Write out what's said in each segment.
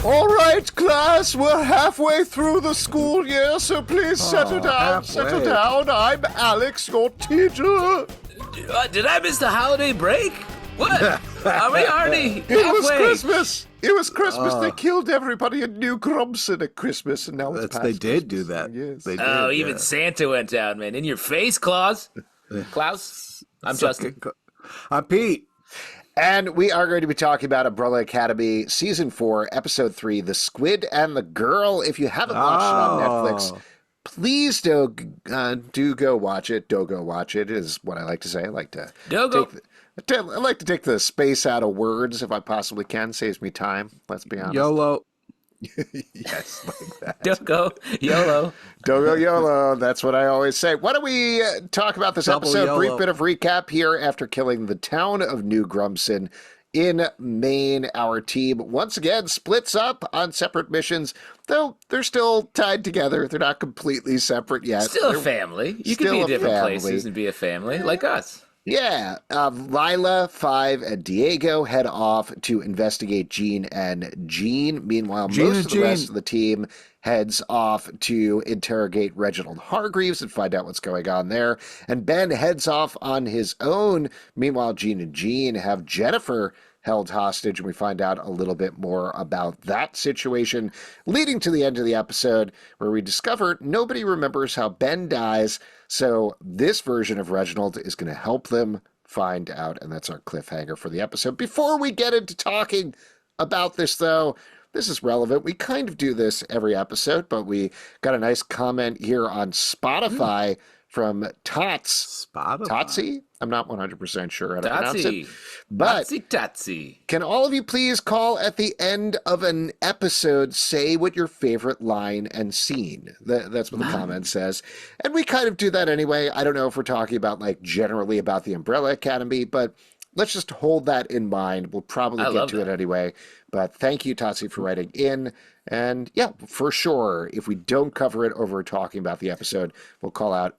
All right, class, we're halfway through the school year, so please settle down, settle down. I'm Alex, your teacher. Did I miss the holiday break? What? Are we already halfway? It was Christmas. It was Christmas. They killed everybody in New Grumson at Christmas, and now it's past They did Christmas. do that. Yes. They did, Even Santa went down, man. In your face, Klaus. Klaus, I'm Justin. I'm Pete. And we are going to be talking about Umbrella Academy Season 4, Episode 3, The Squid and the Girl. If you haven't watched it on Netflix, please do go watch it. Do go watch it is what I like to say. I like to take the space out of words if I possibly can. Saves me time, let's be honest. YOLO. Yes, like that. Dogo, YOLO. Dogo YOLO, that's what I always say. Why don't we talk about this Double episode? YOLO. Brief bit of recap here. After killing the town of New Grumson in Maine, our team once again splits up on separate missions, though they're still tied together. They're not completely separate yet. Still a family. You can be in different places and be a family, like us. Yeah, Lila, 5, and Diego head off to investigate Jean and Jean. Meanwhile, most of the rest of the team heads off to interrogate Reginald Hargreaves and find out what's going on there. And Ben heads off on his own. Meanwhile, Jean and Jean have Jennifer held hostage, and we find out a little bit more about that situation, leading to the end of the episode where we discover nobody remembers how Ben dies. So this version of Reginald is going to help them find out, and that's our cliffhanger for the episode. Before we get into talking about this, though, this is relevant. We kind of do this every episode, but we got a nice comment here on Spotify from Tots. Spotify? Totsy? I'm not 100% sure how to pronounce it. Totsy. But Totsy. can all of you please call at the end of an episode, say what your favorite line and scene? That's what the comment says. And we kind of do that anyway. I don't know if we're talking about like generally about the Umbrella Academy, but let's just hold that in mind. We'll probably get to it anyway. But thank you, Tatsi, for writing in. And yeah, for sure, if we don't cover it over talking about the episode, we'll call out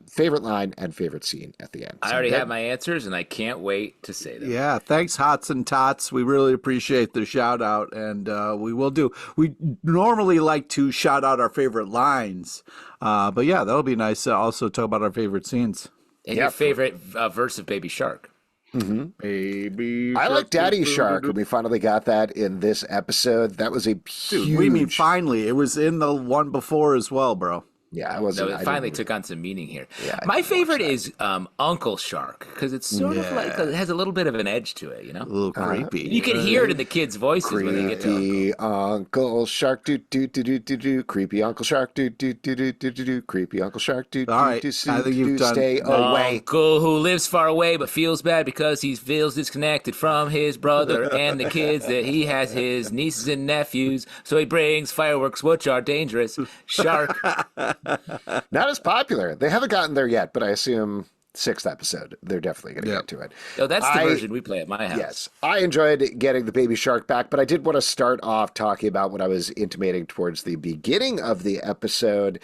favorite line and favorite scene at the end. I already have my answers, and I can't wait to say them. Yeah, thanks, Hots and Tots. We really appreciate the shout out, and we will do. We normally like to shout out our favorite lines, but yeah, that'll be nice to also talk about our favorite scenes. And your favorite verse of Baby Shark. Mm-hmm. Baby I like Daddy Shark, and we finally got that in this episode. That was a huge... Dude, we mean finally. It was in the one before as well, bro. Yeah, I wasn't... No, it finally took on some meaning here. Yeah, my favorite is Uncle Shark, because it's sort of like, it has a little bit of an edge to it, you know? A little creepy. You can hear it in the kids' voices when they get to Creepy Uncle Shark, do-do-do-do-do. Creepy Uncle Shark, do-do-do-do-do. Creepy Uncle Shark, All right, I think you've done... Stay away. Uncle who lives far away but feels bad because he feels disconnected from his brother and the kids that he has his nieces and nephews, so he brings fireworks which are dangerous. Shark. Not as popular. They haven't gotten there yet, but I assume 6th episode, they're definitely going to get to it. Oh, that's the version we play at my house. Yes, I enjoyed getting the Baby Shark back, but I did want to start off talking about what I was intimating towards the beginning of the episode.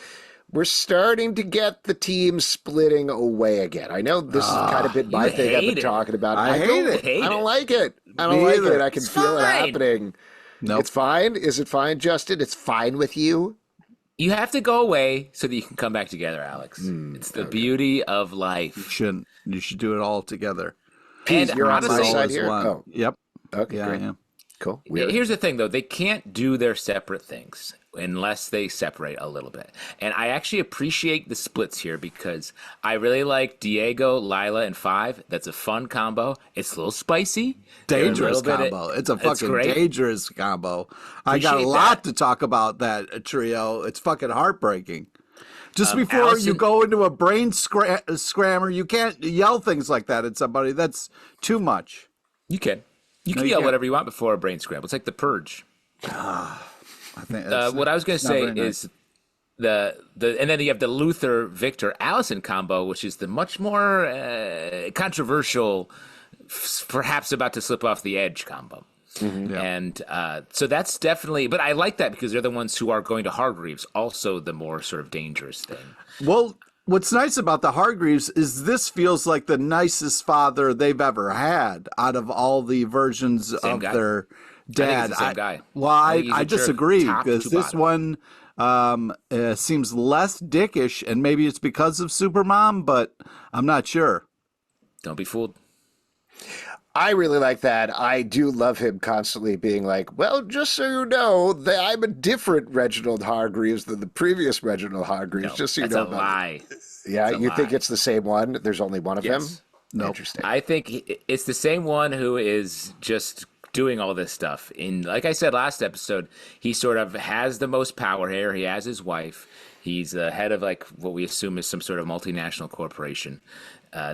We're starting to get the team splitting away again. I know this has kind of been my thing I've been talking about. I hate it. I don't like it. I don't like it. I can feel it happening. Nope. It's fine. Is it fine, Justin? It's fine with you? You have to go away so that you can come back together, Alex. It's the beauty of life. You should do it all together. Pete, And you're on my honestly- side here? Oh. Yep. Okay, Yeah, great. I am. Cool. Here's the thing, though. They can't do their separate things unless they separate a little bit. And I actually appreciate the splits here because I really like Diego, Lila, and 5. That's a fun combo. It's a little spicy. Dangerous combo. It's a fucking dangerous combo. I got a lot to talk about that trio. It's fucking heartbreaking. Just before Allison, you go into a brain scrammer, you can't yell things like that at somebody. That's too much. You can. You can yell whatever you want before a brain scramble. It's like the purge. I think What I was going to say is and then you have the Luther Viktor Allison combo, which is the much more controversial, perhaps about to slip off the edge combo. Mm-hmm. Yeah. And so that's definitely, but I like that because they're the ones who are going to Hargreaves, also the more sort of dangerous thing. Well, what's nice about the Hargreaves is this feels like the nicest father they've ever had out of all the versions of their Dad. It's the same guy. Well, I disagree because this one seems less dickish, and maybe it's because of Supermom, but I'm not sure. Don't be fooled. I really like that. I do love him constantly being like, well, just so you know, I'm a different Reginald Hargreaves than the previous Reginald Hargreaves. No, just so you that's know. a lie. Yeah, you think it's the same one? There's only one of them? No. Interesting. I think it's the same one who is just doing all this stuff. Like I said last episode, he sort of has the most power here. He has his wife. He's the head of like what we assume is some sort of multinational corporation.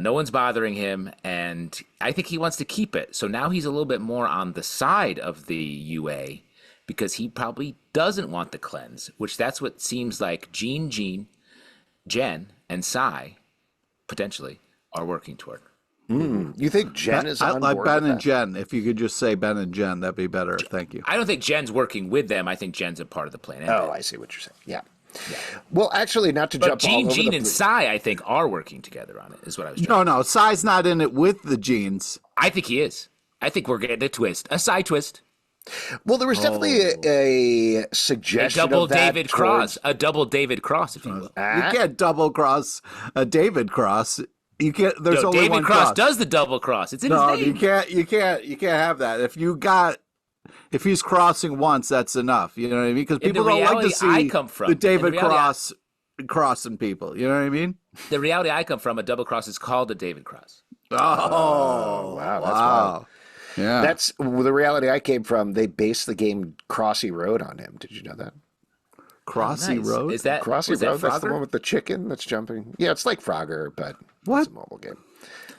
No one's bothering him, and I think he wants to keep it. So now he's a little bit more on the side of the UA because he probably doesn't want the cleanse, which that's what seems like Jen, and Sai potentially are working toward. You think Jen is on like board Ben with and that? Jen. If you could just say Ben and Jen, that'd be better. Thank you. I don't think Jen's working with them. I think Jen's a part of the plan. Oh, I see what you're saying. Yeah. Well, actually, not to jump all over Jen the and Sai, I think, are working together on it, is what I was trying to say. No, Sai's not in it with the Jeans. I think he is. I think we're getting a twist, a Sai twist. Well, there was definitely a suggestion A double of that David Cross, if you will. You can't double cross a David Cross. You can't. There's only David one Cross does the double cross. It's in his name. You can't have that. If he's crossing once, that's enough. You know what I mean? Because people don't like to see the David Cross crossing people. You know what I mean? The reality I come from, a double cross is called a David Cross. Oh, wow. That's wild. Yeah. That's the reality I came from. They based the game Crossy Road on him. Did you know that? Crossy Nice. Road? Is that Crossy was that Road? That's the Frogger? one with the chicken that's jumping. Yeah, it's like Frogger, but What? it's a mobile game.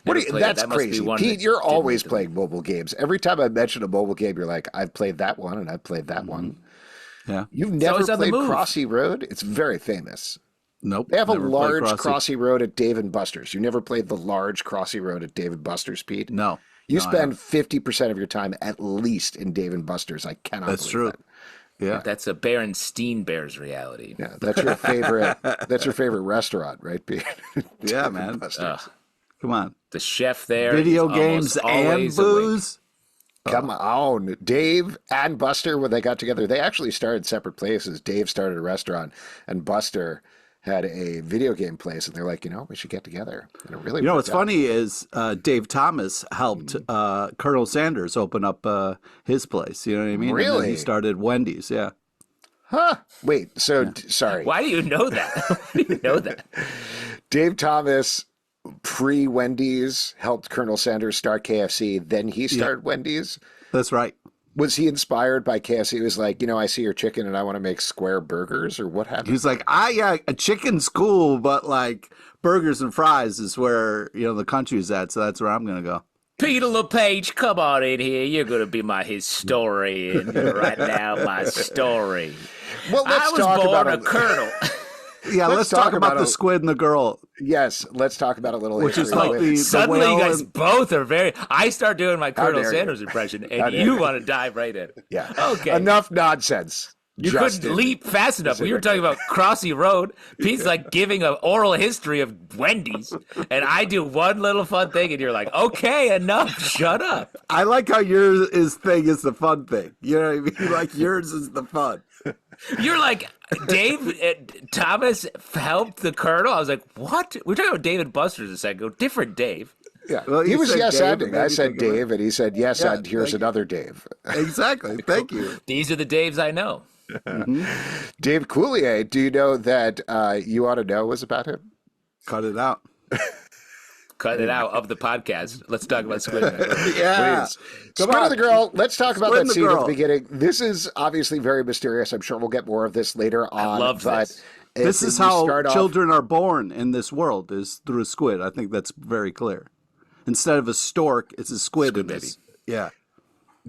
That That's must be crazy. one Pete, that you're didn't always make the playing mobile games. Every time I mention a mobile game, you're like, I've played that one and I've played that one. Yeah. You've never always on the played move. Crossy Road? It's very famous. Nope. They have a never played large Crossy. Crossy Road at Dave & Buster's. You never played the large Crossy Road at Dave & Buster's, Pete? No. You No, I spend 50% of your time at least in Dave & Buster's. I cannot That's believe true. that. Yeah. That's a Berenstein Bears reality. Yeah, that's your favorite. That's your favorite restaurant, right, Pete? Yeah, Dave & man. Buster's. Come on. The chef there. Video is games almost and always awake. booze. Come on. Dave and Buster, when they got together, they actually started separate places. Dave started a restaurant, and Buster had a video game place, and they're like, we should get together. And it really What's worked out. funny is Dave Thomas helped Colonel Sanders open up his place. You know what I mean? And then Really? he started Wendy's. Yeah. Huh? Wait, so sorry. Why do you know that? Why do you know that? Dave Thomas, pre-Wendy's, helped Colonel Sanders start KFC. Then he started Wendy's. That's right. Was he inspired by KFC? He was like, I see your chicken and I want to make square burgers, or what happened? He's like, a chicken's cool, but like burgers and fries is where, the country's at. So that's where I'm going to go. Peter LePage, come on in here. You're going to be my historian right now, my story. Well, let's I was talk born about a colonel. Yeah, let's talk about the a- Squid and the Girl. Yes, let's talk about a little Which is history. like the Suddenly, you whale guys and- both are very. I start doing my Colonel dare you. Sanders impression, How and dare you you. want to dive right in. Yeah. Okay. Enough nonsense. You Justin. couldn't leap fast enough. We were talking about Crossy Road. Pete's like giving an oral history of Wendy's, and I do one little fun thing, and you're like, okay, enough, shut up. I like how yours thing is the fun thing. You know what I mean? Like yours is the fun. You're like, Dave Thomas helped the Colonel? I was like, what? We were talking about David Buster's a second ago. Different Dave. Yeah. Well, he you was said yes Dave, ending. it made I me said think of it. Dave, and he said yes, Yeah, and here's thank you. another Dave. Exactly. Thank you. These are the Daves I know. Dave Coulier, do you know that You Ought to Know was about him? Cut it out. Cut it out of the podcast. Let's talk about Squid. Yeah. Please. Squid and the Girl, let's talk about Squid that and the scene at the Girl. beginning. This is obviously very mysterious. I'm sure we'll get more of this later on. I love but this. This if is you how start off- children are born in this world, is through a squid. I think that's very clear. Instead of a stork, it's a squid. Squid in this. baby. Yeah.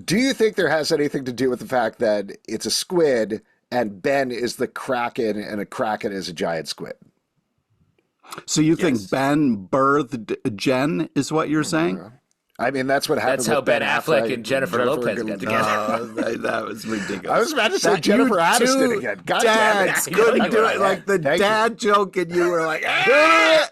Do you think there has anything to do with the fact that it's a squid and Ben is the kraken and a kraken is a giant squid? So you think Yes. Ben birthed Jen, is what you're saying? I mean, that's what happened. That's how with Ben Affleck and Jennifer Lopez got together. That was ridiculous. I was about to say Jennifer Aniston again. God damn it. Dads couldn't do it. Yeah. Like the Thank you. dad joke, and you were like, ah!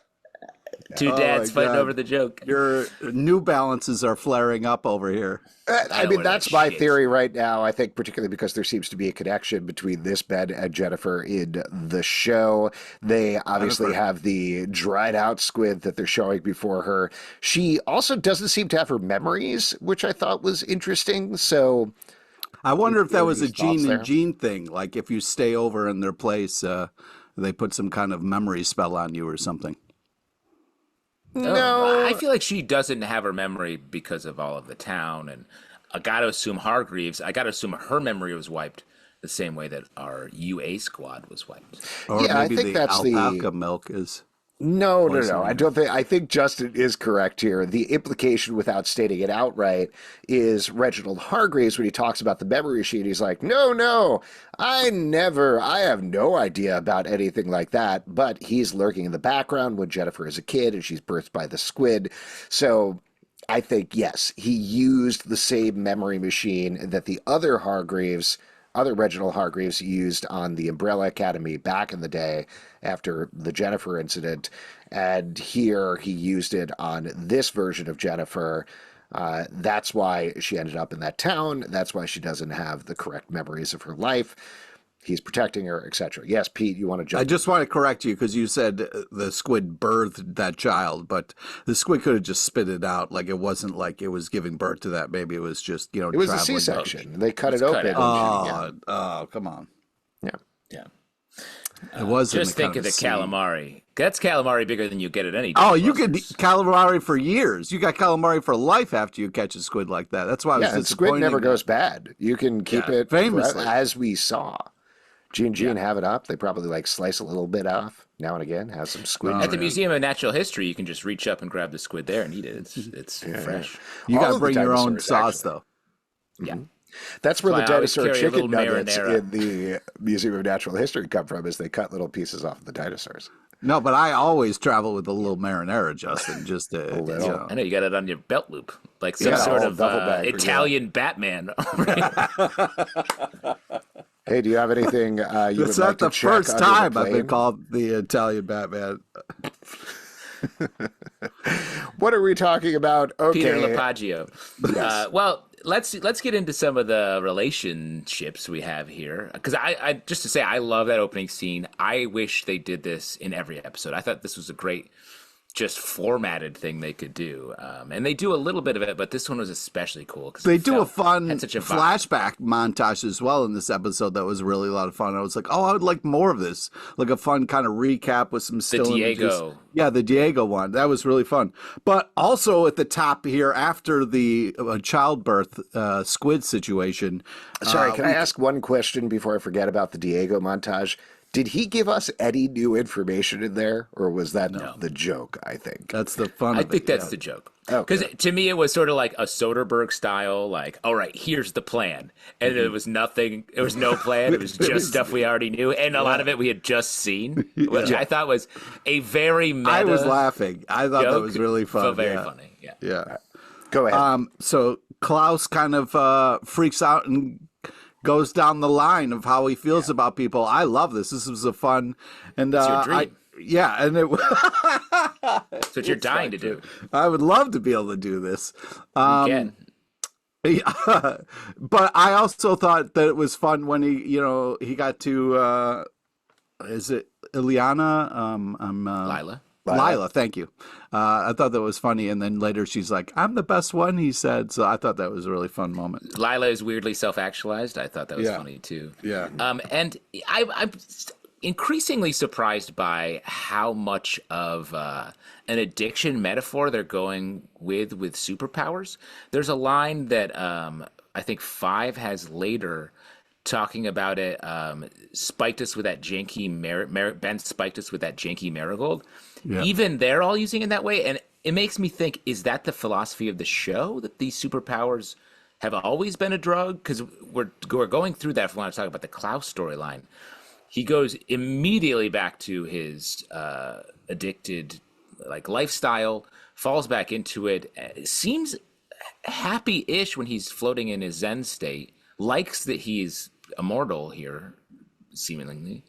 Two dads fighting over the joke. Your New Balances are flaring up over here. I mean, that's my theory right now. I think particularly because there seems to be a connection between this Ben and Jennifer in the show. They obviously have the dried out squid that they're showing before her. She also doesn't seem to have her memories, which I thought was interesting. So I wonder if that was a Gene and Gene thing. Like if you stay over in their place, they put some kind of memory spell on you or something. No, I feel like she doesn't have her memory because of all of the town, and I got to assume Hargreaves. I got to assume her memory was wiped the same way that our UA squad was wiped. Or maybe I think that's alpaca milk is. No. I don't think. I think Justin is correct here. The implication, without stating it outright, is Reginald Hargreaves when he talks about the memory sheet. He's like, no, I have no idea about anything like that. But he's lurking in the background when Jennifer is a kid and she's birthed by the squid. So I think, yes, he used the same memory machine that the other Reginald Hargreaves used on the Umbrella Academy back in the day after the Jennifer incident. And here he used it on this version of Jennifer. That's why she ended up in that town. That's why she doesn't have the correct memories of her life. He's protecting her, etc. Yes, Pete, you want to jump? I just want to correct you because you said the squid birthed that child, but the squid could have just spit it out. Like it wasn't like it was giving birth to that. Maybe it was just, it was a C-section. They cut it open. Oh, come on. Yeah. It was just think of the calamari. That's calamari bigger than you get at any. Oh, you could calamari for years. You got calamari for life after you catch a squid like that. That's why I was disappointed. Squid never goes bad. You can keep it famously, as we saw. Gene have it up. They probably slice a little bit off now and again. Have some squid. At the Museum of Natural History, you can just reach up and grab the squid there and eat it. It's fresh. You got to bring your own sauce, though. Yeah. That's where the dinosaur chicken nuggets in the Museum of Natural History come from, is they cut little pieces off of the dinosaurs. No, but I always travel with a little marinara, Justin, just to, I know you got it on your belt loop, like some sort of Italian Batman. Hey, do you have anything you would like to check? It's not the first time I've been called the Italian Batman. What are we talking about? Okay. Peter Lapagio. Yes. Well, let's get into some of the relationships we have here, because I just to say I love that opening scene. I wish they did this in every episode. I thought this was a great, just formatted thing they could do, and they do a little bit of it, but this one was especially cool because they do a fun flashback montage as well in this episode that was really a lot of fun. I was like, I would like more of this, like a fun kind of recap with some still images. The Diego one, that was really fun. But also at the top here, after the childbirth squid situation. Sorry, can I ask one question before I forget about the Diego montage? Did he give us any new information in there, or was that the joke, I think? That's the fun I think that's the joke. Because to me, it was sort of like a Soderbergh style, like, all right, here's the plan. And it was nothing. It was no plan. It was just stuff we already knew. And a lot of it we had just seen, which I thought was a very meta I was laughing. I thought that was really fun. Very funny. Yeah. Go ahead. So Klaus kind of freaks out and goes down the line of how he feels about people. I love this. This was a fun, and it's your dream. And it. That's what you're dying to do. I would love to be able to do this. You can. But I also thought that it was fun when he got to is it Ileana? Lila, thank you. I thought that was funny, and then later she's like, "I'm the best one," he said. So I thought that was a really fun moment. Lila is weirdly self-actualized. I thought that was funny too. Yeah. And I'm increasingly surprised by how much of an addiction metaphor they're going with superpowers. There's a line that I think Five has later, talking about it, spiked us with that janky Ben spiked us with that janky marigold. Yeah. Even they're all using it that way, and it makes me think: is that the philosophy of the show, that these superpowers have always been a drug? Because we're going through that. If we want to talk about the Klaus storyline, he goes immediately back to his addicted lifestyle, falls back into it. Seems happy-ish when he's floating in his Zen state. Likes that he's immortal here, seemingly,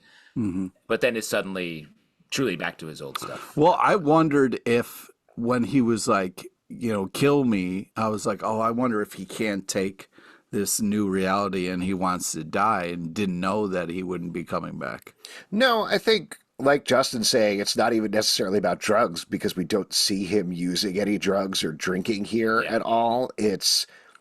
but then is suddenly truly back to his old stuff. Well, I wondered if when he was like, kill me, I was like, oh, I wonder if he can't take this new reality and he wants to die, and didn't know that he wouldn't be coming back. No, I think, like Justin's saying, it's not even necessarily about drugs, because we don't see him using any drugs or drinking here at all.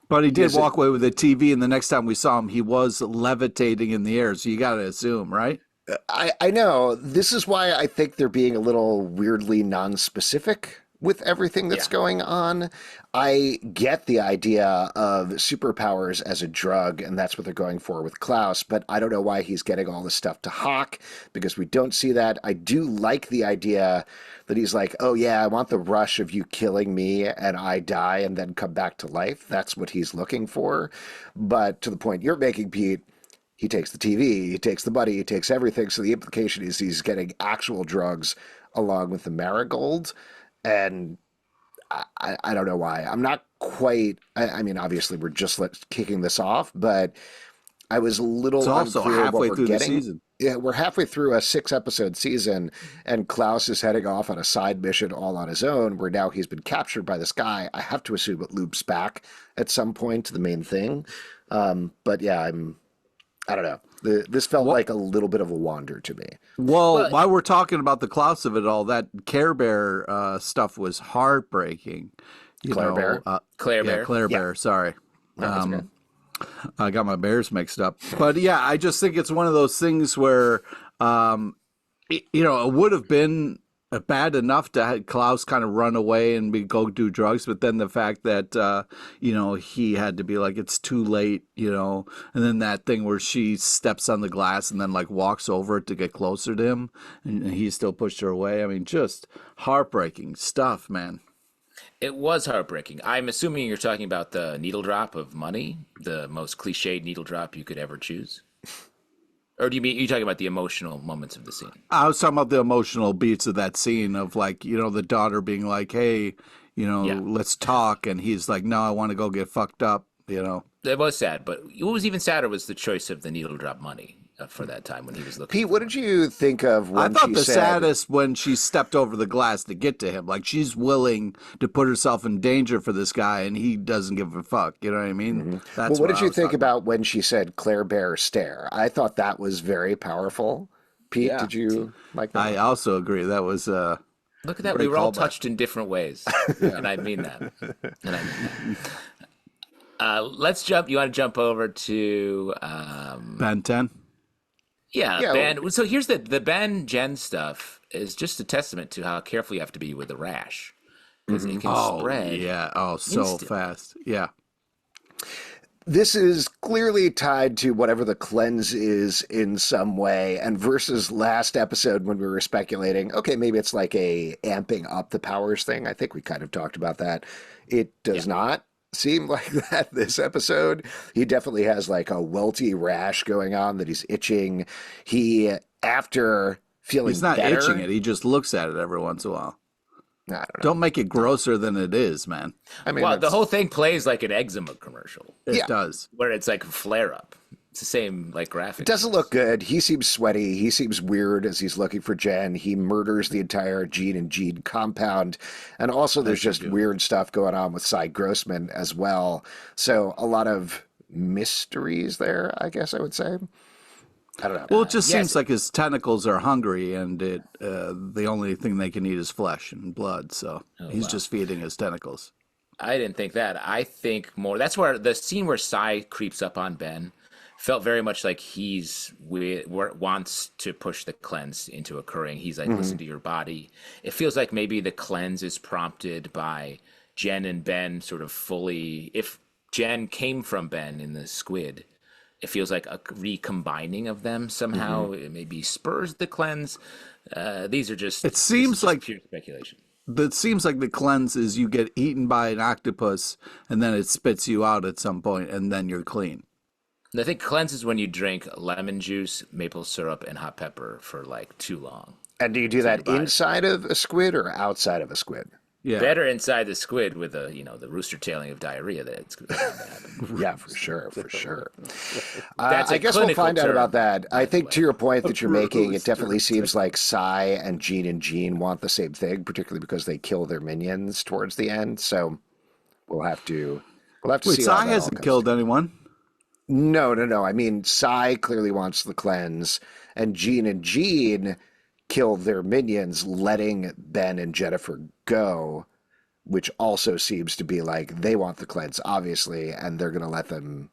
But he did walk away with the TV, and the next time we saw him, he was levitating in the air. So you got to assume, right? I know. This is why I think they're being a little weirdly non-specific with everything that's going on. I get the idea of superpowers as a drug, and that's what they're going for with Klaus, but I don't know why he's getting all this stuff to Hawk, because we don't see that. I do like the idea that he's like, oh yeah, I want the rush of you killing me and I die and then come back to life. That's what he's looking for. But to the point you're making, Pete, he takes the TV, he takes the money, he takes everything. So the implication is he's getting actual drugs along with the marigold. And I don't know why. I'm not quite. I mean, obviously, we're just kicking this off, but I was a little also unclear halfway what we're through getting. the season. Yeah, we're halfway through a 6-episode season, and Klaus is heading off on a side mission all on his own, where now he's been captured by this guy. I have to assume it loops back at some point to the main thing. But yeah, I don't know. This felt like a little bit of a wander to me. Well, while we're talking about the Klaus of it all, that Care Bear stuff was heartbreaking. Claire Bear? Claire Bear. Yeah, Claire Bear, sorry. Okay. I got my bears mixed up. But yeah, I just think it's one of those things where, it would have been bad enough to have Klaus kind of run away and go do drugs, but then the fact that he had to be like, it's too late, and then that thing where she steps on the glass and then like walks over it to get closer to him, and he still pushed her away. I mean, just heartbreaking stuff, man. It was heartbreaking. I'm assuming you're talking about the needle drop of money, the most cliched needle drop you could ever choose. Or are you talking about the emotional moments of the scene? I was talking about the emotional beats of that scene of like, the daughter being like, hey, let's talk. And he's like, no, I want to go get fucked up, It was sad, but what was even sadder was the choice of the needle drop money for that time when he was looking. Pete, what did you think of when I thought she the said, saddest when she stepped over the glass to get to him. Like, she's willing to put herself in danger for this guy, and he doesn't give a fuck. You know what I mean? Mm-hmm. That's what did you think about when she said Claire Bear stare? I thought that was very powerful. Pete, did you like that? I also agree. That was Look at that. We were all touched in different ways. And I mean that. Let's jump. You want to jump over to Ben 10? Yeah, Ben. So here's the Ben Jen stuff is just a testament to how careful you have to be with the rash, because it can spread. Yeah. Oh, so instantly. fast. Yeah. This is clearly tied to whatever the cleanse is in some way. And versus last episode when we were speculating, okay, maybe it's like a amping up the powers thing. I think we kind of talked about that. It does not seem like that this episode. He definitely has like a welty rash going on that he's itching. He, after feeling He's not better, itching it. He just looks at it every once in a while. I don't know. Don't make it grosser than it is, man. I mean, Well, the whole thing plays like an eczema commercial, It does. where it's like a flare up. It's the same like graphic. It doesn't look good. He seems sweaty. He seems weird as he's looking for Jen. He murders the entire Gene and Gene compound. And also there's just weird stuff going on with Cy Grossman as well. So a lot of mysteries there, I guess I would say. I don't know. Well, it just seems like his tentacles are hungry, and the only thing they can eat is flesh and blood. So he's just feeding his tentacles. I didn't think that. I think more. That's where the scene where Cy creeps up on Ben felt very much like wants to push the cleanse into occurring. He's like, listen to your body. It feels like maybe the cleanse is prompted by Jen and Ben sort of fully. If Jen came from Ben in the squid, it feels like a recombining of them somehow. It maybe spurs the cleanse. These are just. It seems like pure speculation. It seems like the cleanse is you get eaten by an octopus, and then it spits you out at some point, and then you're clean. I think cleanse is when you drink lemon juice, maple syrup, and hot pepper for like too long. And do you do that inside of a squid or outside of a squid? Yeah. Better inside the squid with the rooster tailing of diarrhea that's going to happen. Yeah, for sure. That's I guess we'll find out about that. I think to your point that you're making, it definitely seems like Sai and Jean want the same thing, particularly because they kill their minions towards the end. So we'll have to Wait, see. Sai hasn't killed anyone. No. I mean, Sai clearly wants the cleanse, and Jean kill their minions, letting Ben and Jennifer go, which also seems to be like they want the cleanse, obviously, and they're going to let them.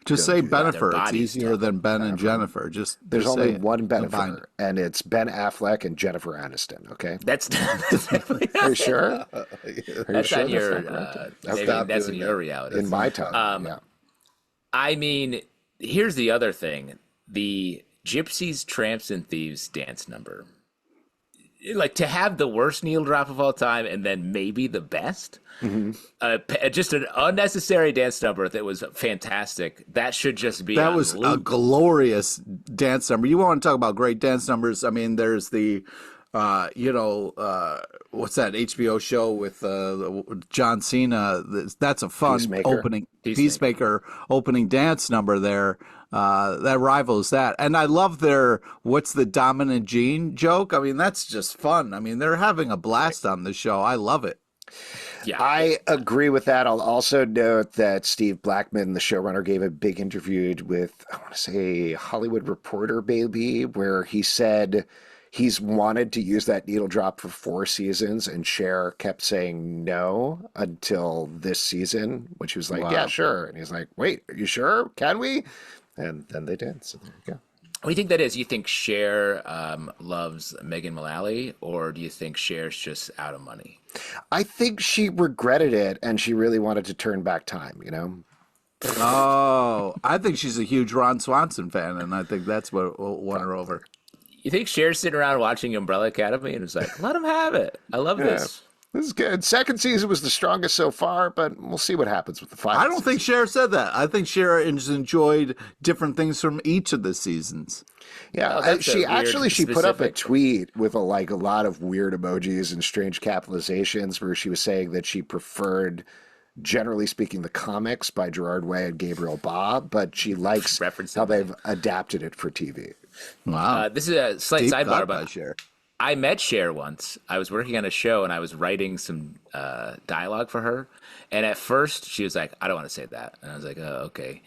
Just say Bennifer. It's easier than Ben and Jennifer. There's only one Bennifer, and it's Ben Affleck and Jennifer Aniston. Okay, that's are you sure? That's not your. That's in your reality. In my time, yeah. I mean, here's the other thing: the Gypsies, Tramps, and Thieves dance number. Like, to have the worst needle drop of all time and then maybe the best, just an unnecessary dance number that was fantastic. That should just be. That was a glorious dance number. You want to talk about great dance numbers? I mean, there's the, what's that HBO show with John Cena? That's a fun Peacemaker opening dance number there. That rivals that. And I love their what's the dominant gene joke. I mean, that's just fun. I mean, they're having a blast on the show. I love it. Yeah, I agree with that. I'll also note that Steve Blackman, the showrunner, gave a big interview with, I want to say, Hollywood Reporter, maybe, where he said he's wanted to use that needle drop for 4 seasons, and Cher kept saying no until this season, when she was like, yeah, sure. And he's like, wait, are you sure? Can we? And then they did. So there you go. What do you think that is? You think Cher loves Megan Mullally, or do you think Cher's just out of money? I think she regretted it, and she really wanted to turn back time, Oh, I think she's a huge Ron Swanson fan, and I think that's what won her over. You think Cher's sitting around watching Umbrella Academy and was like, let him have it. I love this. This is good. Second season was the strongest so far, but we'll see what happens with the final. I don't think Cher said that. I think Cher has enjoyed different things from each of the seasons. Yeah, she put up a tweet with a lot of weird emojis and strange capitalizations where she was saying that she preferred, generally speaking, the comics by Gerard Way and Gabriel Ba, but she likes how they've adapted it for TV. Wow. This is a slight sidebar about Cher. I met Cher once. I was working on a show and I was writing some dialogue for her. And at first she was like, I don't want to say that. And I was like, oh, okay.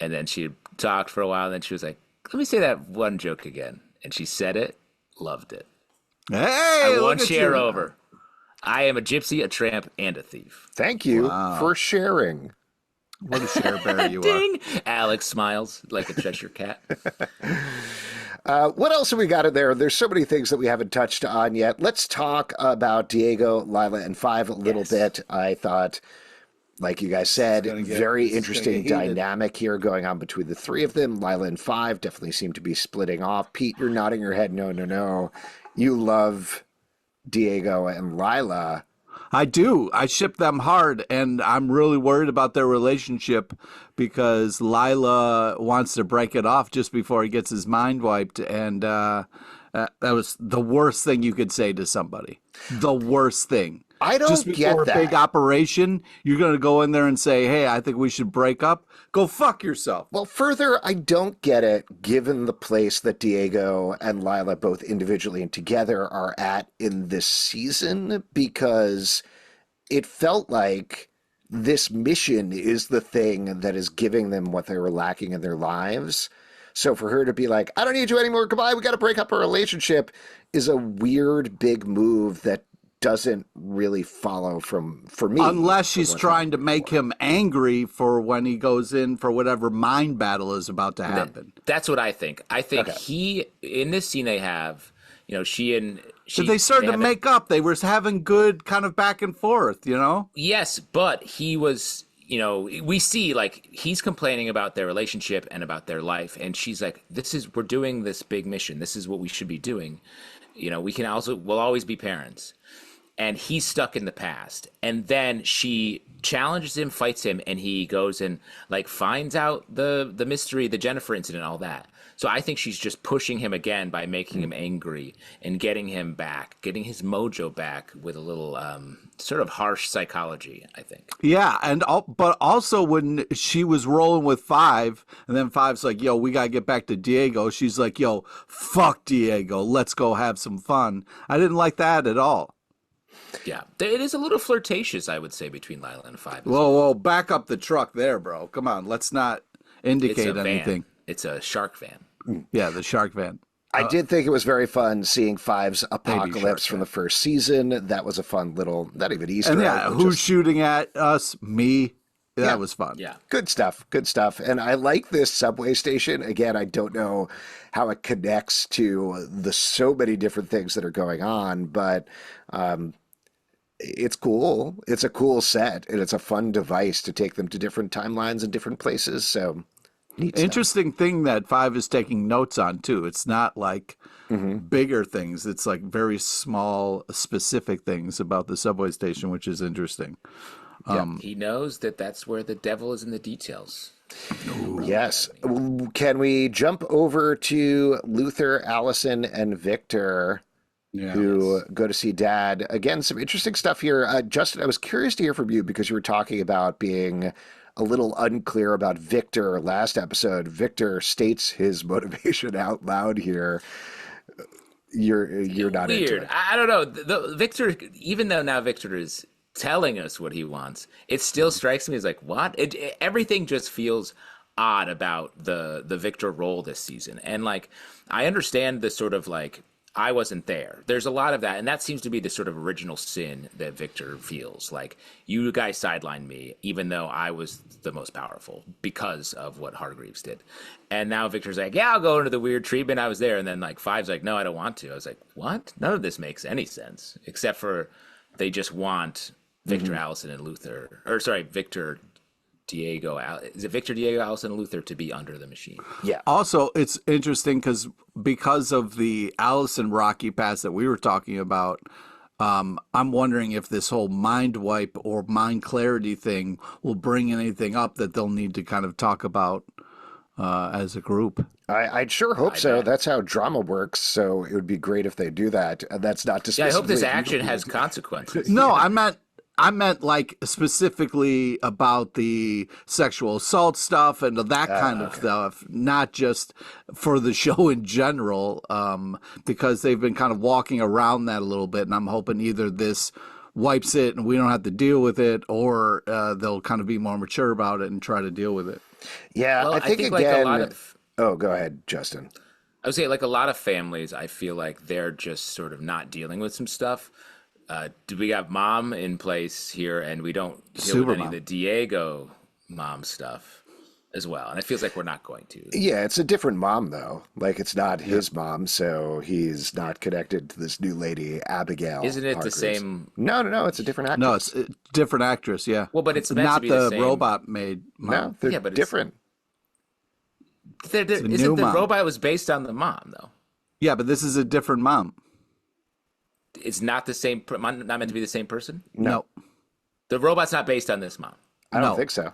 And then she talked for a while. And then she was like, let me say that one joke again. And she said it, loved it. Hey, I won Cher over. I am a gypsy, a tramp, and a thief. Thank you for sharing. What a Cher bear you Ding! Alex smiles like a Cheshire cat. What else have we got in there? There's so many things that we haven't touched on yet. Let's talk about Diego, Lila, and Five a little bit. I thought, like you guys said, very interesting dynamic here going on between the three of them. Lila and Five definitely seem to be splitting off. Pete, you're nodding your head. No. You love Diego and Lila. I do. I ship them hard, and I'm really worried about their relationship because Lila wants to break it off just before he gets his mind wiped, and that was the worst thing you could say to somebody. The worst thing. I don't just before get a big operation, you're going to go in there and say, hey, I think we should break up. Go fuck yourself. Well, further, I don't get it given the place that Diego and Lila both individually and together are at in this season, because it felt like this mission is the thing that is giving them what they were lacking in their lives. So for her to be like, I don't need you anymore, goodbye, we got to break up our relationship, is a weird big move that doesn't really follow for me. Unless she's trying to make him angry for when he goes in for whatever mind battle is about to happen. That's what I think. I think in this scene they have, they started to make up. They were having good kind of back and forth, Yes, but he was, we see like he's complaining about their relationship and about their life. And she's like, we're doing this big mission. This is what we should be doing. We'll always be parents. and he's stuck in the past. And then she challenges him, fights him, and he goes and like finds out the mystery, the Jennifer incident, all that. So I think she's just pushing him again by making him angry and getting him back, getting his mojo back with a little sort of harsh psychology, I think. Yeah, but also when she was rolling with Five, and then Five's like, yo, we got to get back to Diego. She's like, yo, fuck Diego. Let's go have some fun. I didn't like that at all. Yeah, it is a little flirtatious, I would say, between Lila and Five. Whoa, back up the truck there, bro. Come on, let's not indicate anything. It's a shark van. Yeah, the shark van. I did think it was very fun seeing Five's apocalypse from the first season. That was a fun little, not even Easter egg. And yeah, who's shooting at us? Me. That was fun. Yeah. Good stuff. Good stuff. And I like this subway station. Again, I don't know how it connects to the so many different things that are going on, but it's cool. It's a cool set, and it's a fun device to take them to different timelines and different places. So neat stuff. Interesting thing that Five is taking notes on too. It's not like bigger things. It's like very small, specific things about the subway station, which is interesting. He knows that that's where the devil is in the details. Yes. Can we jump over to Luther, Allison, and Viktor, who go to see Dad? Again, some interesting stuff here. Justin, I was curious to hear from you because you were talking about being a little unclear about Viktor last episode. Viktor states his motivation out loud here. You're not weird. into it. I don't know. Viktor, even though now Viktor is telling us what he wants, it still strikes me as like, what? Everything just feels odd about the Viktor role this season. And like, I understand the sort of like, I wasn't there. There's a lot of that. And that seems to be the sort of original sin that Viktor feels. Like, you guys sidelined me, even though I was the most powerful because of what Hargreaves did. And now Viktor's like, yeah, I'll go into the weird treatment. I was there. And then like Five's like, no, I don't want to. I was like, what? None of this makes any sense, except for they just want Viktor, Allison, and Luther. Or sorry, Viktor, Diego. Is it Viktor, Diego, Allison, and Luther to be under the machine? Yeah. Also, it's interesting because of the Allison Rocky pass that we were talking about, I'm wondering if this whole mind wipe or mind clarity thing will bring anything up that they'll need to kind of talk about as a group. I'd sure hope so. That's how drama works. So it would be great if they do that. That's not to. Yeah, I hope this action has consequences. No, I meant like specifically about the sexual assault stuff and that kind of stuff, not just for the show in general, because they've been kind of walking around that a little bit. And I'm hoping either this wipes it and we don't have to deal with it, or they'll kind of be more mature about it and try to deal with it. Yeah, well, I think again. Like a lot of, oh, go ahead, Justin. I would say like a lot of families, I feel like they're just sort of not dealing with some stuff. Do we have mom in place here, and we don't deal with any of the Diego mom stuff as well? And it feels like we're not going to. Yeah, it's a different mom though. Like, it's not his mom, so he's not connected to this new lady, Abigail. Isn't it Hargreaves. The same? No, it's a different actress. No, it's a different actress. Yeah. Well, but it's meant not to be the same. robot made mom. No, they're different. Isn't the robot was based on the mom though? Yeah, but this is a different mom. It's not the same. Not meant to be the same person. No. The robot's not based on this mom. I don't think so.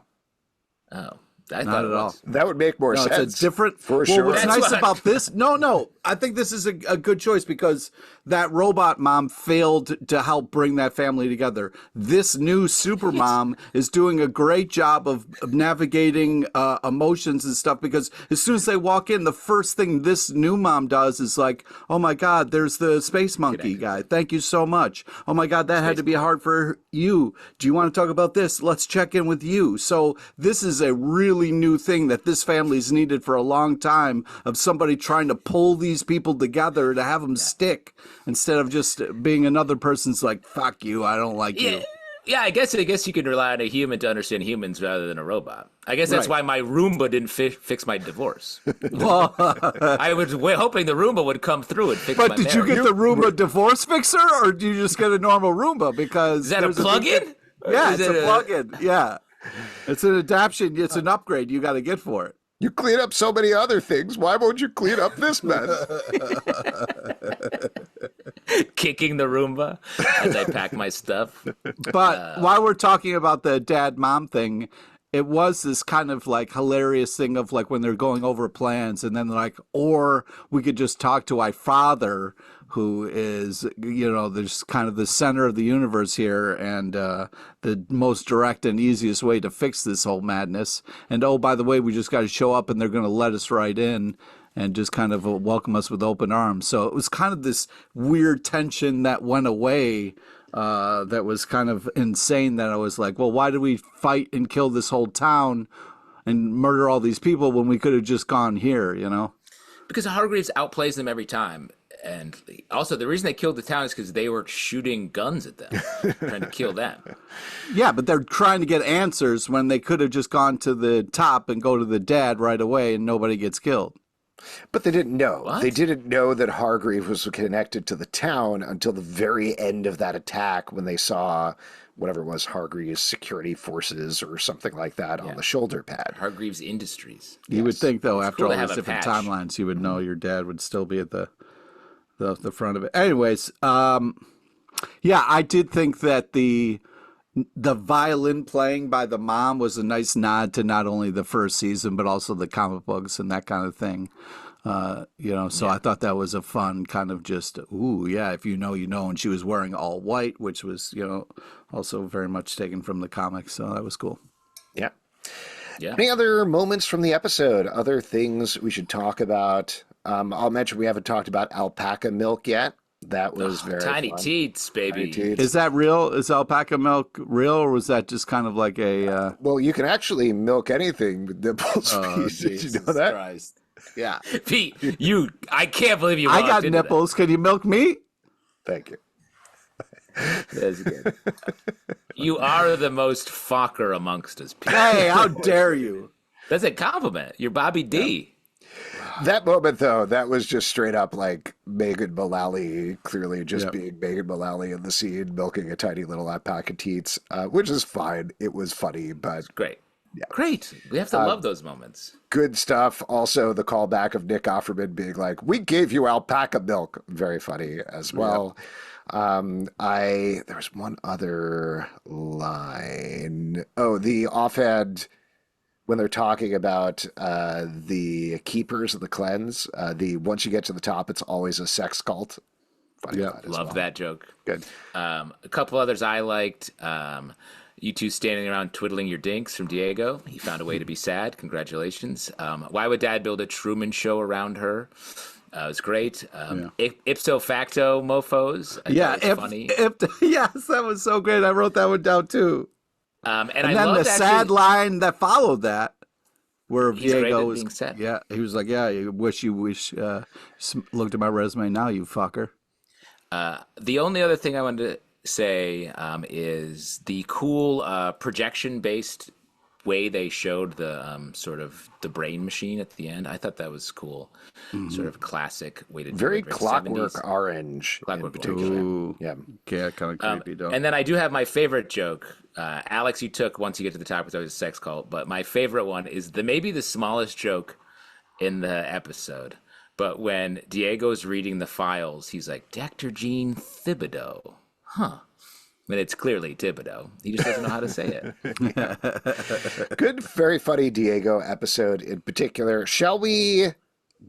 Oh, I Not thought at it all. was. That would make more sense. It's a different. For sure. What's That's nice what- about this? No. I think this is a good choice because that robot mom failed to help bring that family together. This new super mom is doing a great job of navigating emotions and stuff, because as soon as they walk in, the first thing this new mom does is like, oh my God, there's the space monkey guy. Thank you so much. Oh my God, that had to be hard for you. Do you want to talk about this? Let's check in with you. So this is a really new thing that this family's needed for a long time, of somebody trying to pull these people together to have them stick, instead of just being another person's like, fuck you, I don't like you. Yeah, I guess you can rely on a human to understand humans rather than a robot. I guess that's why my Roomba didn't fix my divorce. I was hoping the Roomba would come through and fix my marriage. But did you get the Roomba divorce fixer, or do you just get a normal Roomba? Because Is that a plug-in? Yeah, it's a plug-in. Yeah. It's an adaptation. It's an upgrade you got to get for it. You clean up so many other things. Why won't you clean up this mess? kicking the Roomba as I pack my stuff. But while we're talking about the dad-mom thing, it was this kind of like hilarious thing of like when they're going over plans and then they're like, or we could just talk to our father who is, there's kind of the center of the universe here and the most direct and easiest way to fix this whole madness. And oh, by the way, we just got to show up and they're going to let us right in and just kind of welcome us with open arms. So it was kind of this weird tension that went away that was kind of insane, that I was like, well, why did we fight and kill this whole town and murder all these people when we could have just gone here, Because Hargreaves outplays them every time. And also the reason they killed the town is because they were shooting guns at them, trying to kill them. Yeah, but they're trying to get answers when they could have just gone to the top and go to the dad right away and nobody gets killed. But they didn't know. What? They didn't know that Hargreaves was connected to the town until the very end of that attack when they saw whatever it was, Hargreaves Security Forces or something like that on the shoulder pad. Hargreaves Industries. You would think, though, after cool all these different timelines, you would know your dad would still be at the front of it. Anyways, yeah, I did think that the violin playing by the mom was a nice nod to not only the first season but also the comic books and that kind of thing. So I thought that was a fun kind of just, ooh, yeah, if you know, and she was wearing all white, which was, also very much taken from the comics. So that was cool. Yeah. Yeah. Any other moments from the episode? Other things we should talk about? I'll mention we haven't talked about alpaca milk yet. That was very tiny fun. Teats, baby. Tiny teats. Is that real? Is alpaca milk real, or was that just kind of like a? Well, you can actually milk anything with nipples. Oh, Did you know that? Christ. Yeah. Pete, I can't believe you. I got into nipples. Can you milk me? Thank you. That's good. You are the most Fokker amongst us, Pete. Hey, how dare you? That's a compliment. You're Bobby D. That moment, though, that was just straight up like Megan Mullally, clearly just being Megan Mullally in the scene, milking a tiny little alpaca teats, which is fine. It was funny, but Great. Yeah. Great. We have to love those moments. Good stuff. Also, the callback of Nick Offerman being like, "We gave you alpaca milk." Very funny as well. There was one other line. Oh, the offhand when they're talking about the keepers of the cleanse. Once you get to the top, it's always a sex cult. Funny Love that joke. Good. A couple others I liked. You two standing around twiddling your dinks from Diego. He found a way to be sad. Congratulations. Why would Dad build a Truman Show around her? It was great. Ipso facto mofos. Funny. Yes, that was so great. I wrote that one down too. And then the sad line that followed that, where Diego was, being sad. Yeah, he was like, "Yeah, you wish looked at my resume now, you fucker." The only other thing I wanted to say is the cool projection-based way they showed the sort of the brain machine at the end. I thought that was cool. Sort of classic way to do Very it. Clockwork 70s. Orange Clockwork in particular. Ooh. Yeah. Yeah, kind of creepy, though. And then I do have my favorite joke. Alex, you took once you get to the top, it's always a sex cult. But my favorite one is maybe the smallest joke in the episode. But when Diego's reading the files, he's like, Dr. Gene Thibodeau. Huh. And it's clearly Thibodeau. He just doesn't know how to say it. Good, very funny Diego episode in particular. Shall we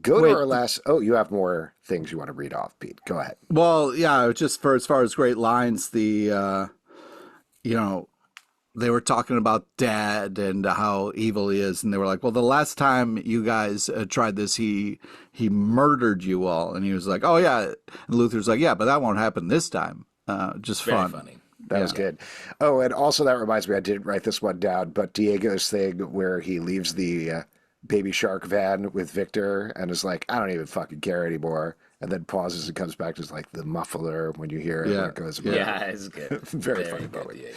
go to our last... Oh, you have more things you want to read off, Pete. Go ahead. Well, yeah, just for as far as great lines, they were talking about Dad and how evil he is, and they were like, well, the last time you guys tried this, he murdered you all. And he was like, oh, yeah. And Luther's like, yeah, but that won't happen this time. Just Very fun. funny. That was good. Oh, and also that reminds me, I didn't write this one down, but Diego's thing where he leaves the Baby Shark van with Viktor and is like, I don't even fucking care anymore. And then pauses and comes back to like the muffler when you hear it. And it goes, yeah, it's good. Very funny moment. Diego.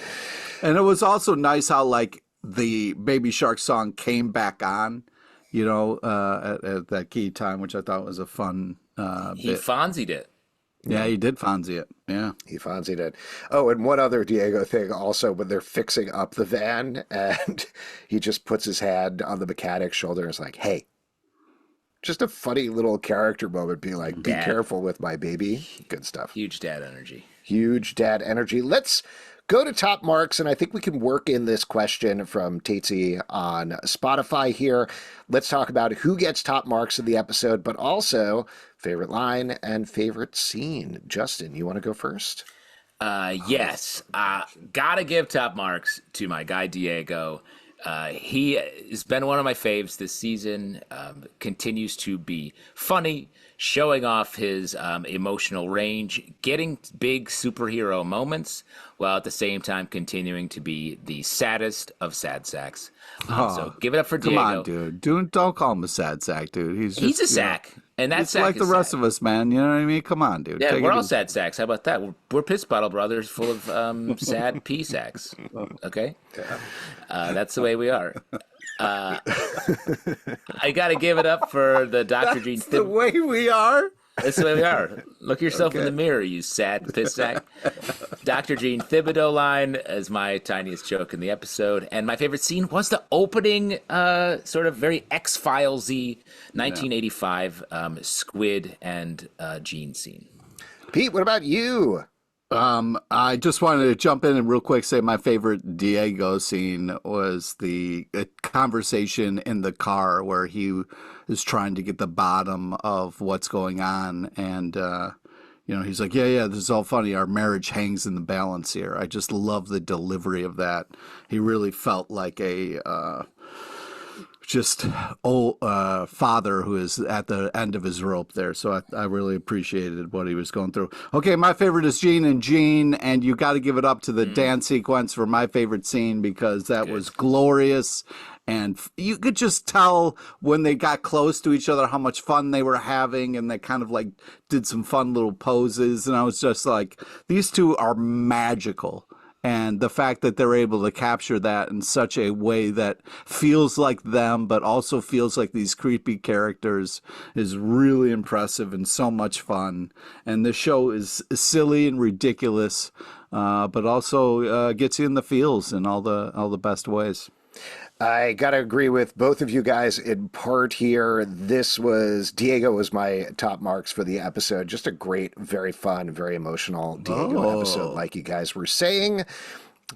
And it was also nice how like the Baby Shark song came back on, at that key time, which I thought was a fun He bit. Fonzied it. Yeah, he did Fonzie it. Yeah. He Fonzied it. Oh, and one other Diego thing also, when they're fixing up the van and he just puts his hand on the mechanic's shoulder and is like, hey, just a funny little character moment, being like, be careful with my baby. Good stuff. Huge dad energy. Huge dad energy. Let's go to top marks, and I think we can work in this question from Tatesy on Spotify here. Let's talk about who gets top marks in the episode, but also favorite line and favorite scene. Justin, you want to go first? Yes. Gotta give top marks to my guy, Diego. He has been one of my faves this season, continues to be funny, showing off his emotional range, getting big superhero moments, while at the same time continuing to be the saddest of sad sacks. So give it up for Diego. Come on, dude. Don't call him a sad sack, dude. He's a sack. And that's like the rest of us, man. You know what I mean? Come on, dude. Yeah, we're all sad sacks. How about that? We're piss bottle brothers full of sad pee sacks. Okay? That's the way we are. I got to give it up for the Dr. Gene. That's the way we are? That's the way we are. Look yourself in the mirror, you sad piss sack. Dr. Gene Thibodeau line is my tiniest joke in the episode. And my favorite scene was the opening, sort of very X-Files-y 1985 Squid and Gene scene. Pete, what about you? I just wanted to jump in and real quick say my favorite Diego scene was the conversation in the car where he is trying to get the bottom of what's going on. And, he's like, yeah, this is all funny. Our marriage hangs in the balance here. I just love the delivery of that. He really felt like a old father who is at the end of his rope there. So I really appreciated what he was going through. Okay, my favorite is Gene, and you got to give it up to the dance sequence for my favorite scene, because that was glorious. And you could just tell when they got close to each other how much fun they were having, and they kind of like did some fun little poses. And I was just like, these two are magical. And the fact that they're able to capture that in such a way that feels like them, but also feels like these creepy characters, is really impressive and so much fun. And the show is silly and ridiculous, but also gets you in the feels in all the best ways. I got to agree with both of you guys in part here. Diego was my top marks for the episode. Just a great, very fun, very emotional Diego episode, like you guys were saying.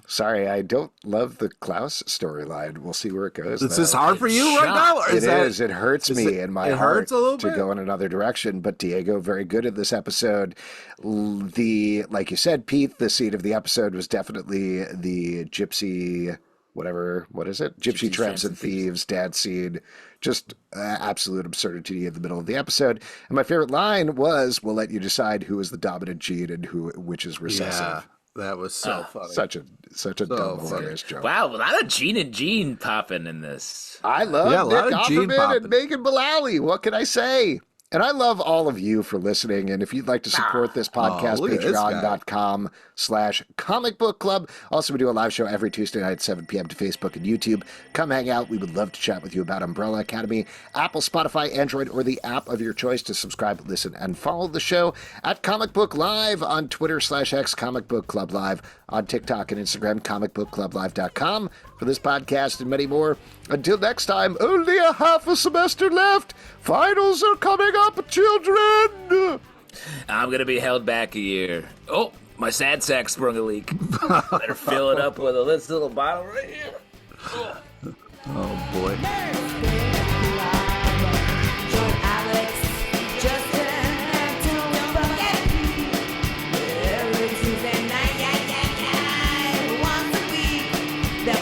Sorry, I don't love the Klaus storyline. We'll see where it goes. Is this hard for you right now? Or it is. It hurts me in my heart to go in another direction. But Diego, very good in this episode. Like you said, Pete, the scene of the episode was definitely the gypsy... what is it? Gypsy Tramps and Thieves dad scene. Just absolute absurdity in the middle of the episode. And my favorite line was, we'll let you decide who is the dominant gene and which is recessive. Yeah, that was so funny. Such a dumb, hilarious joke. Wow, a lot of Gene and Gene popping in this. I love Nick Offerman and Megan Mullally. What can I say? And I love all of you for listening. And if you'd like to support this podcast, patreon.com/comic book club. Also, we do a live show every Tuesday night at 7 p.m. to Facebook and YouTube. Come hang out. We would love to chat with you about Umbrella Academy, Apple, Spotify, Android, or the app of your choice to subscribe, listen, and follow the show at Comic Book Live on Twitter/X, Comic Book Club Live on TikTok and Instagram, comicbookclublive.com. For this podcast and many more. Until next time, only a half a semester left. Finals are coming up, children. I'm going to be held back a year. Oh, my sad sack sprung a leak. Better fill it up with this little bottle right here. Oh, boy.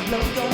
Blow your